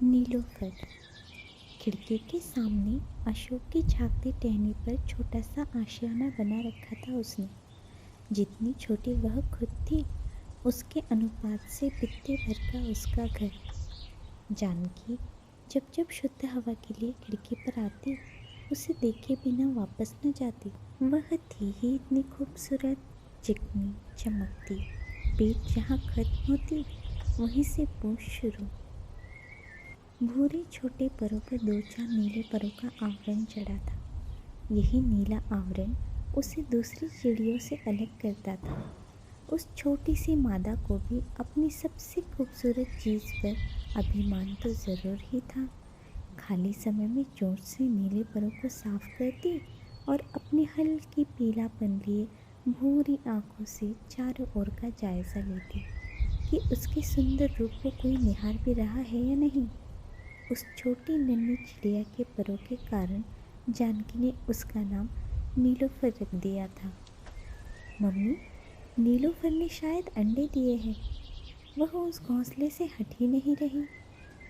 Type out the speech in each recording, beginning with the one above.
नीलोफर। खिड़की के सामने अशोक की झांकती टहनी पर छोटा सा आशियाना बना रखा था उसने। जितनी छोटी वह खुद थी, उसके अनुपात से बित्ते भर का उसका घर। जानकी जब जब शुद्ध हवा के लिए खिड़की पर आती, उसे देखे बिना वापस न जाती। वह थी ही इतनी खूबसूरत, चिकनी, चमकती। पेट जहाँ खत्म होती, वहीं से पूंछ शुरू। भूरे छोटे परों पर दो चार नीले परों का आवरण चढ़ा था। यही नीला आवरण उसे दूसरी चिड़ियों से अलग करता था। उस छोटी सी मादा को भी अपनी सबसे खूबसूरत चीज़ पर अभिमान तो ज़रूर ही था। खाली समय में चोंच से नीले परों को साफ करती और अपनी हल्की पीलापन लिए भूरी आंखों से चारों ओर का जायज़ा लेती कि उसके सुंदर रूप को कोई निहार भी रहा है या नहीं। उस छोटी नन्ही चिड़िया के परों के कारण जानकी ने उसका नाम नीलोफर रख दिया था। मम्मी, नीलोफर ने शायद अंडे दिए हैं। वह उस घोंसले से हट ही नहीं रही।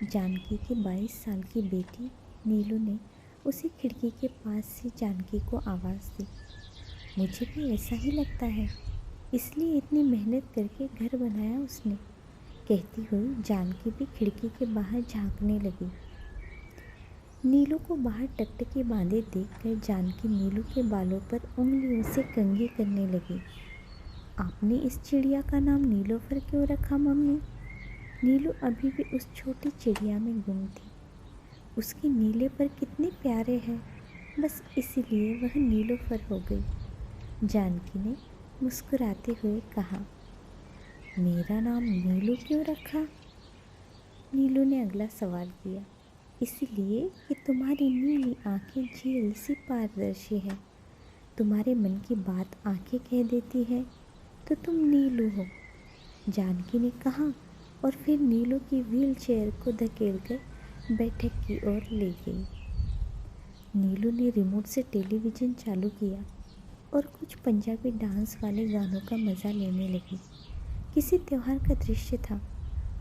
जानकी की 22 साल की बेटी नीलू ने उसी खिड़की के पास से जानकी को आवाज़ दी। मुझे भी ऐसा ही लगता है, इसलिए इतनी मेहनत करके घर बनाया उसने, कहती हुई जानकी भी खिड़की के बाहर झांकने लगी। नीलू को बाहर टकटकी बांधे देखकर जानकी नीलू के बालों पर उंगलियों से कंघी करने लगी। आपने इस चिड़िया का नाम नीलोफर क्यों रखा मम्मी? नीलू अभी भी उस छोटी चिड़िया में गुम थी। उसके नीले पर कितने प्यारे हैं, बस इसीलिए वह नीलोफर हो गई। जानकी ने मुस्कुराते हुए कहा। मेरा नाम नीलू क्यों रखा? नीलू ने अगला सवाल किया। इसलिए कि तुम्हारी नीली आंखें झील सी पारदर्शी है। तुम्हारे मन की बात आंखें कह देती है, तो तुम नीलू हो, जानकी ने कहा और फिर नीलू की व्हील चेयर को धकेलकर बैठक की ओर ले गई। नीलू ने रिमोट से टेलीविज़न चालू किया और कुछ पंजाबी डांस वाले गानों का मज़ा लेने लगी। किसी त्योहार का दृश्य था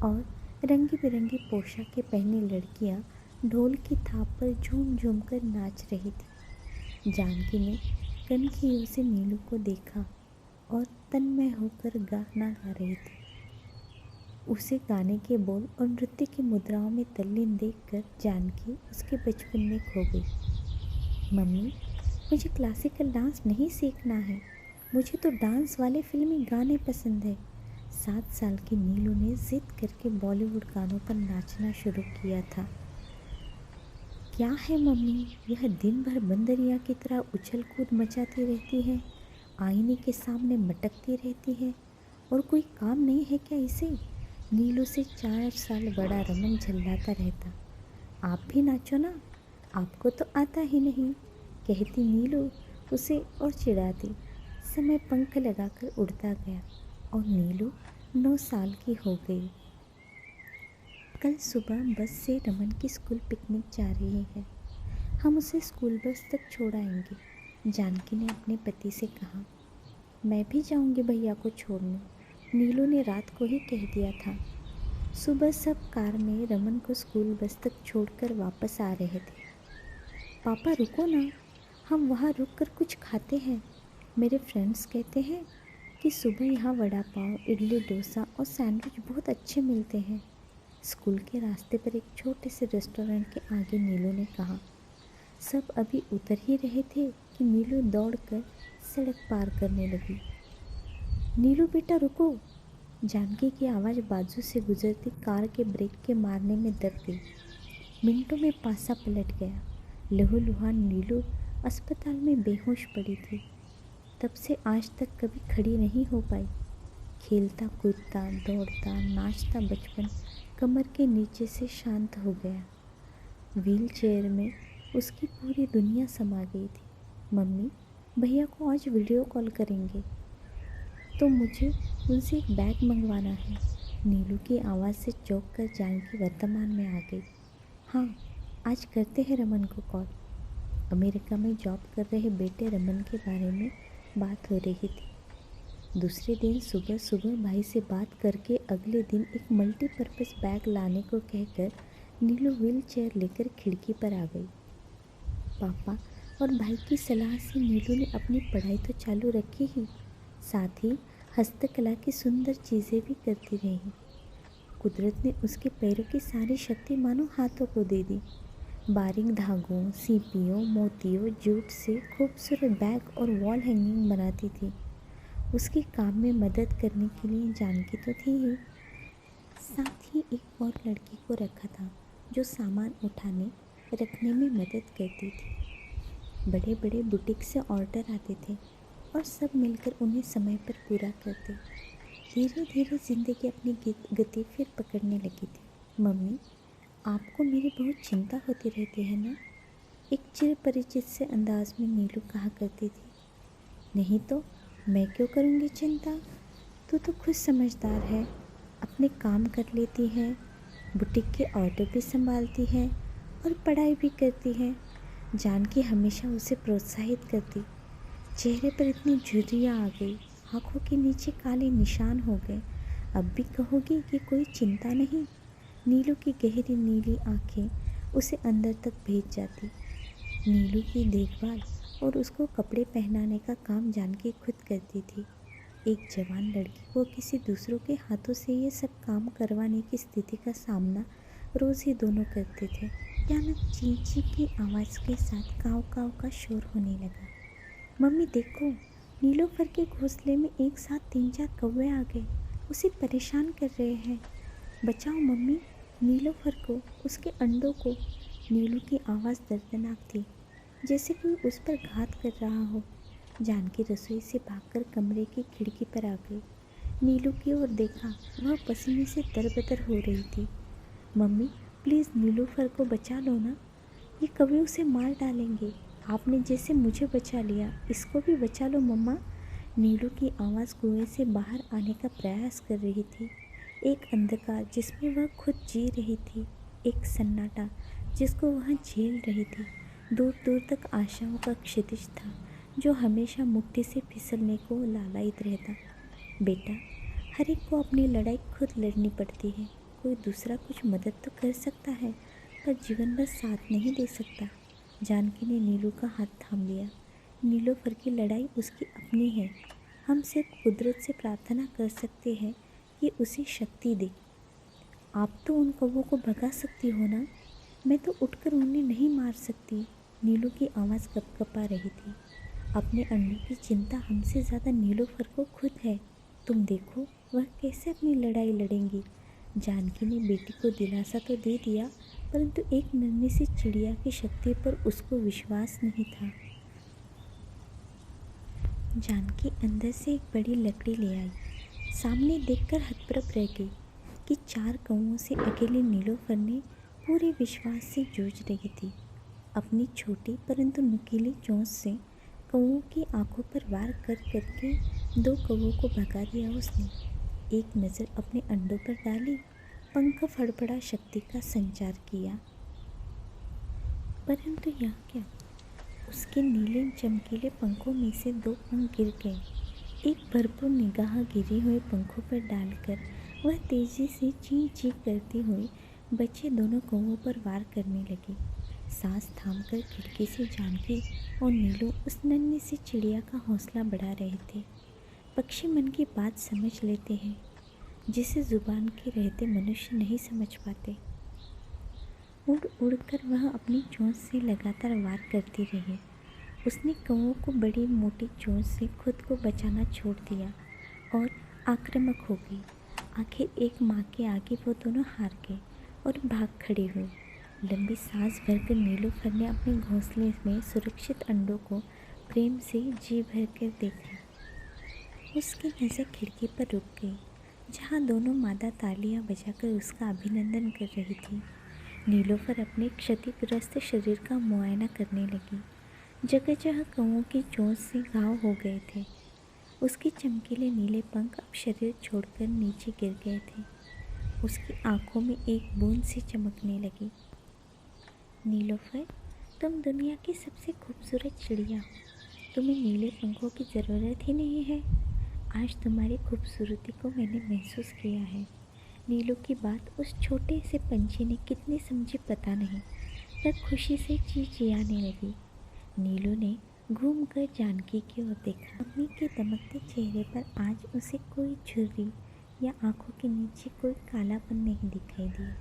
और रंगी बिरंगी पोशाकें पहनी लड़कियां ढोल की थाप पर झूम झूम कर नाच रही थी। जानकी ने कनखियों से नीलू को देखा और तन्मय होकर गाना गा रही थी। उसे गाने के बोल और नृत्य की मुद्राओं में तल्लीन देखकर जानकी उसके बचपन में खो गई। मम्मी, मुझे क्लासिकल डांस नहीं सीखना है, मुझे तो डांस वाले फिल्मी गाने पसंद है। 7 साल की नीलू ने जिद करके बॉलीवुड गानों पर नाचना शुरू किया था। क्या है मम्मी, यह दिन भर बंदरिया की तरह उछल कूद मचाती रहती है, आईने के सामने मटकती रहती है, और कोई काम नहीं है क्या इसे? नीलू से 4 साल बड़ा रमन झल्लाता रहता। आप भी नाचो ना, आपको तो आता ही नहीं, कहती नीलू उसे और चिढ़ाती। समय पंख लगाकर उड़ता गया और नीलू 9 साल की हो गई। कल सुबह बस से रमन की स्कूल पिकनिक जा रही है। हम उसे स्कूल बस तक छोड़ आएंगे, जानकी ने अपने पति से कहा। मैं भी जाऊंगी भैया को छोड़ने, नीलू ने रात को ही कह दिया था। सुबह सब कार में रमन को स्कूल बस तक छोड़कर वापस आ रहे थे। पापा रुको ना, हम वहाँ रुक कर कुछ खाते हैं। मेरे फ्रेंड्स कहते हैं कि सुबह यहाँ वड़ा पाव, इडली, डोसा और सैंडविच बहुत अच्छे मिलते हैं। स्कूल के रास्ते पर एक छोटे से रेस्टोरेंट के आगे नीलू ने कहा। सब अभी उतर ही रहे थे कि नीलू दौड़कर सड़क पार करने लगी। नीलू बेटा रुको, जानकी की आवाज़ बाजू से गुजरती कार के ब्रेक के मारने में दब गई। मिनटों में पासा पलट गया। लहूलुहान नीलू अस्पताल में बेहोश पड़ी थी। तब से आज तक कभी खड़ी नहीं हो पाई। खेलता कूदता दौड़ता नाचता बचपन कमर के नीचे से शांत हो गया। व्हील चेयर में उसकी पूरी दुनिया समा गई थी। मम्मी, भैया को आज वीडियो कॉल करेंगे तो मुझे उनसे एक बैग मंगवाना है। नीलू की आवाज़ से चौंक कर जानकी वर्तमान में आ गई। हाँ, आज करते हैं रमन को कॉल। अमेरिका में जॉब कर रहे बेटे रमन के बारे में बात हो रही थी। दूसरे दिन सुबह सुबह भाई से बात करके अगले दिन एक मल्टीपर्पज़ बैग लाने को कहकर नीलू व्हील चेयर लेकर खिड़की पर आ गई। पापा और भाई की सलाह से नीलू ने अपनी पढ़ाई तो चालू रखी ही, साथ ही हस्तकला की सुंदर चीज़ें भी करती रही। कुदरत ने उसके पैरों की सारी शक्ति मानो हाथों को दे दी। बारीक धागों, सीपियों, मोतियों, जूट से खूबसूरत बैग और वॉल हैंगिंग बनाती थी। उसके काम में मदद करने के लिए जानकी तो थी ही, साथ ही एक और लड़की को रखा था जो सामान उठाने रखने में मदद करती थी। बड़े बड़े बुटीक से ऑर्डर आते थे और सब मिलकर उन्हें समय पर पूरा करते। धीरे धीरे जिंदगी अपनी गति फिर पकड़ने लगी थी। मम्मी, आपको मेरी बहुत चिंता होती रहती है ना? एक चिर परिचित से अंदाज में नीलू कहा करती थी। नहीं तो मैं क्यों करूँगी चिंता? तू तो खुद समझदार है, अपने काम कर लेती है, बुटीक के ऑर्डर भी संभालती है और पढ़ाई भी करती है। जानकी हमेशा उसे प्रोत्साहित करती। चेहरे पर इतनी झुर्रियाँ आ गई, आँखों के नीचे काले निशान हो गए। अब भी कहोगी कि कोई चिंता नहीं? नीलू की गहरी नीली आँखें उसे अंदर तक भेज जाती। नीलू की देखभाल और उसको कपड़े पहनाने का काम जानकी खुद करती थी। एक जवान लड़की को किसी दूसरों के हाथों से ये सब काम करवाने की स्थिति का सामना रोज़ ही दोनों करते थे। अचानक चींची की आवाज़ के साथ काव काव का शोर होने लगा। मम्मी देखो, नीलोफर के घोंसले में एक साथ 3-4 कौवे आ गए, उसे परेशान कर रहे हैं। बचाओ मम्मी, नीलोफर को, उसके अंडों को। नीलू की आवाज़ दर्दनाक थी, जैसे कोई उस पर घात कर रहा हो। जानकी रसोई से भागकर कमरे की खिड़की पर आ गई। नीलू की ओर देखा, वह पसीने से तरबतर हो रही थी। मम्मी प्लीज़ नीलूफर को बचा लो ना, ये कभी उसे मार डालेंगे। आपने जैसे मुझे बचा लिया, इसको भी बचा लो मम्मा। नीलू की आवाज़ कुएं से बाहर आने का प्रयास कर रही थी। एक अंधकार जिसमें वह खुद जी रही थी, एक सन्नाटा जिसको वह झेल रही थी। दूर दूर तक आशाओं का क्षितिज था जो हमेशा मुट्ठी से फिसलने को लालायित रहता। बेटा, हर एक को अपनी लड़ाई खुद लड़नी पड़ती है। कोई दूसरा कुछ मदद तो कर सकता है, पर जीवन भर साथ नहीं दे सकता। जानकी ने नीलू का हाथ थाम लिया। नीलोफर की लड़ाई उसकी अपनी है। हम सिर्फ कुदरत से प्रार्थना कर सकते हैं कि उसे शक्ति दे। आप तो उन कौवों को भगा सकती हो ना, मैं तो उठकर उन्हें नहीं मार सकती। नीलू की आवाज़ कँपकँपा रही थी। अपने अंडों की चिंता हमसे ज़्यादा नीलोफर को खुद है। तुम देखो वह कैसे अपनी लड़ाई लड़ेंगी। जानकी ने बेटी को दिलासा तो दे दिया, परंतु एक नन्ही सी चिड़िया की शक्ति पर उसको विश्वास नहीं था। जानकी अंदर से एक बड़ी लकड़ी ले आई। सामने देखकर हतप्रभ रह गई कि 4 कौवों से अकेले नीलोफर ने पूरे विश्वास से जूझ रही थी। अपनी छोटी परंतु नुकीली चोंच से कौवों की आंखों पर वार कर करके 2 कौवों को भगा दिया उसने। एक नज़र अपने अंडों पर डाली, पंख फड़फड़ा शक्ति का संचार किया। परंतु यह क्या, उसके नीले चमकीले पंखों में से 2 पंख गिर गए। एक भरपूर निगाह गिरे हुए पंखों पर डालकर वह तेजी से ची ची करती हुई बचे दोनों कौवों पर वार करने लगी। सांस थामकर खिड़की से जानकी और नीलू उस नन्ही सी चिड़िया का हौसला बढ़ा रहे थे। पक्षी मन की बात समझ लेते हैं, जिसे जुबान के रहते मनुष्य नहीं समझ पाते। उड़ उड़कर वह अपनी चोंच से लगातार वार करती रही। उसने कौवों को बड़ी मोटी चोंच से खुद को बचाना छोड़ दिया और आक्रामक हो गई। आखिर एक माँ के आगे वो दोनों हार गए और भाग खड़े हुए। लंबी सांस भरकर नीलूफर ने अपने घोंसले में सुरक्षित अंडों को प्रेम से जी भर कर देखा। उसकी नज़र खिड़की पर रुक गई, जहाँ दोनों मादा तालियां बजाकर उसका अभिनंदन कर रही थी। नीलूफर अपने क्षतिग्रस्त शरीर का मुआयना करने लगी। जगह जगह कौवों की चोंच से घाव हो गए थे। उसके चमकीले नीले पंख अब शरीर छोड़कर नीचे गिर गए थे। उसकी आंखों में एक बूंद सी चमकने लगी। नीलूफर, तुम दुनिया की सबसे खूबसूरत चिड़िया हो। तुम्हें नीले पंखों की ज़रूरत ही नहीं है। आज तुम्हारी खूबसूरती को मैंने महसूस किया है। नीलू की बात उस छोटे से पंछी ने कितनी समझी पता नहीं, पर खुशी से चिचियाने लगी। नीलू ने घूमकर जानकी की ओर देखा। मम्मी के दमकते चेहरे पर आज उसे कोई झुर्री या आंखों के नीचे कोई कालापन नहीं दिखाई दिया।